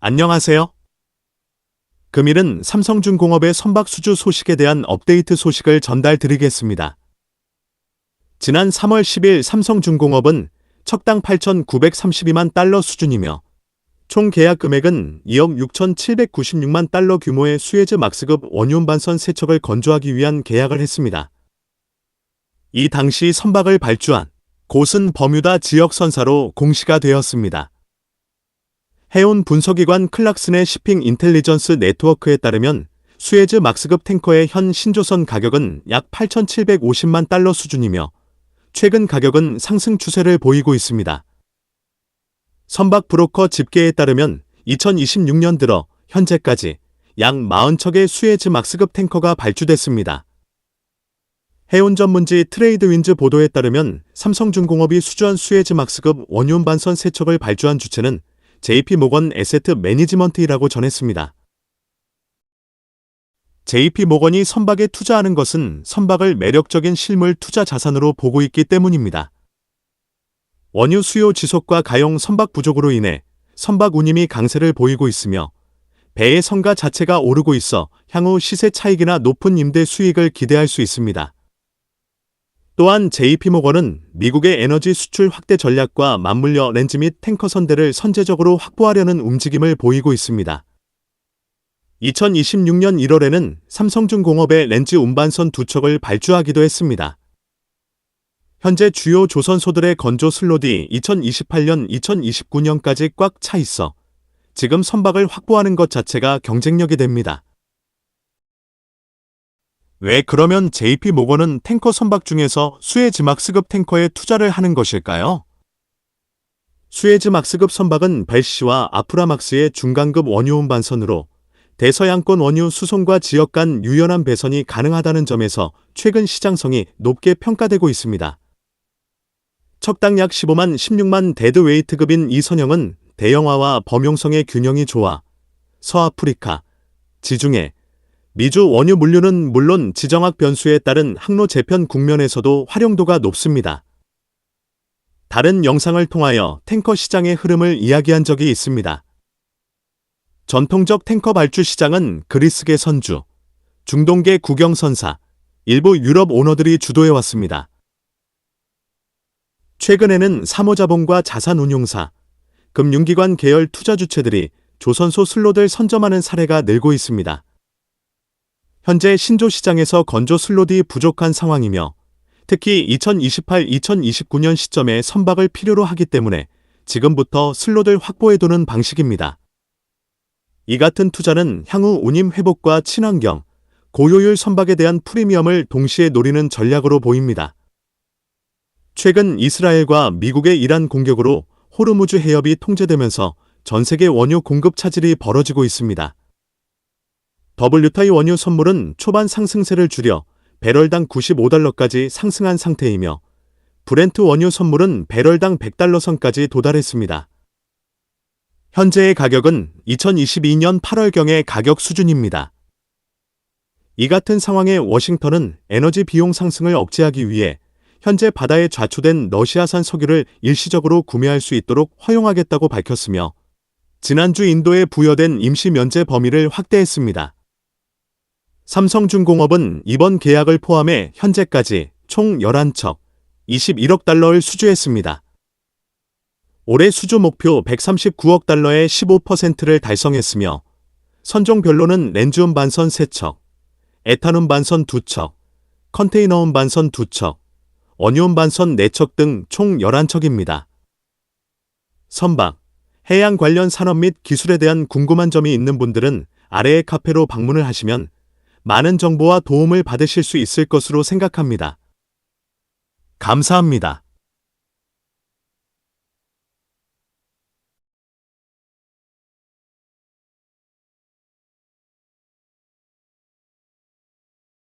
안녕하세요. 금일은 삼성중공업의 선박 수주 소식에 대한 업데이트 소식을 전달드리겠습니다. 지난 3월 10일 삼성중공업은 척당 8,932만 달러 수준이며 총 계약 금액은 2억 6,796만 달러 규모의 수에즈 막스급 원유 운반선 3척을 건조하기 위한 계약을 했습니다. 이 당시 선박을 발주한 곳은 버뮤다 지역 선사로 공시가 되었습니다. 해운 분석기관 클락슨의 시핑 인텔리전스 네트워크에 따르면 수에즈 막스급 탱커의 현 신조선 가격은 약 8,750만 달러 수준이며 최근 가격은 상승 추세를 보이고 있습니다. 선박 브로커 집계에 따르면 2026년 들어 현재까지 약 40척의 수에즈 막스급 탱커가 발주됐습니다. 해운 전문지 트레이드윈즈 보도에 따르면 삼성중공업이 수주한 수에즈 막스급 원유 운반선 3척을 발주한 주체는 JP모건 에세트 매니지먼트이라고 전했습니다. JP모건이 선박에 투자하는 것은 선박을 매력적인 실물 투자 자산으로 보고 있기 때문입니다. 원유 수요 지속과 가용 선박 부족으로 인해 선박 운임이 강세를 보이고 있으며 배의 성가 자체가 오르고 있어 향후 시세 차익이나 높은 임대 수익을 기대할 수 있습니다. 또한 JP모건은 미국의 에너지 수출 확대 전략과 맞물려 렌즈 및 탱커 선대를 선제적으로 확보하려는 움직임을 보이고 있습니다. 2026년 1월에는 삼성중공업의 렌즈 운반선 2척을 발주하기도 했습니다. 현재 주요 조선소들의 건조 슬롯이 2028년, 2029년까지 꽉 차 있어 지금 선박을 확보하는 것 자체가 경쟁력이 됩니다. 왜 그러면 JP모건은 탱커 선박 중에서 수에즈 막스급 탱커에 투자를 하는 것일까요? 수에즈 막스급 선박은 벨시와 아프라막스의 중간급 원유 운반선으로 대서양권 원유 수송과 지역 간 유연한 배선이 가능하다는 점에서 최근 시장성이 높게 평가되고 있습니다. 척당 약 15만 16만 데드웨이트급인 이 선형은 대형화와 범용성의 균형이 좋아 서아프리카, 지중해, 미주 원유 물류는 물론 지정학 변수에 따른 항로 재편 국면에서도 활용도가 높습니다. 다른 영상을 통하여 탱커 시장의 흐름을 이야기한 적이 있습니다. 전통적 탱커 발주 시장은 그리스계 선주, 중동계 국영선사, 일부 유럽 오너들이 주도해왔습니다. 최근에는 사모자본과 자산운용사, 금융기관 계열 투자 주체들이 조선소 슬롯을 선점하는 사례가 늘고 있습니다. 현재 신조 시장에서 건조 슬롯이 부족한 상황이며 특히 2028-2029년 시점에 선박을 필요로 하기 때문에 지금부터 슬롯을 확보해두는 방식입니다. 이 같은 투자는 향후 운임 회복과 친환경, 고효율 선박에 대한 프리미엄을 동시에 노리는 전략으로 보입니다. 최근 이스라엘과 미국의 이란 공격으로 호르무즈 해협이 통제되면서 전 세계 원유 공급 차질이 벌어지고 있습니다. WTI 원유 선물은 초반 상승세를 줄여 배럴당 95달러까지 상승한 상태이며 브렌트 원유 선물은 배럴당 100달러 선까지 도달했습니다. 현재의 가격은 2022년 8월경의 가격 수준입니다. 이 같은 상황에 워싱턴은 에너지 비용 상승을 억제하기 위해 현재 바다에 좌초된 러시아산 석유를 일시적으로 구매할 수 있도록 허용하겠다고 밝혔으며 지난주 인도에 부여된 임시 면제 범위를 확대했습니다. 삼성중공업은 이번 계약을 포함해 현재까지 총 11척, 21억 달러를 수주했습니다. 올해 수주 목표 139억 달러의 15%를 달성했으며 선종별로는 렌즈 운반선 3척, 에탄 운반선 2척, 컨테이너 운반선 2척, 원유 운반선 4척 등 총 11척입니다. 선박, 해양 관련 산업 및 기술에 대한 궁금한 점이 있는 분들은 아래의 카페로 방문을 하시면 많은 정보와 도움을 받으실 수 있을 것으로 생각합니다. 감사합니다.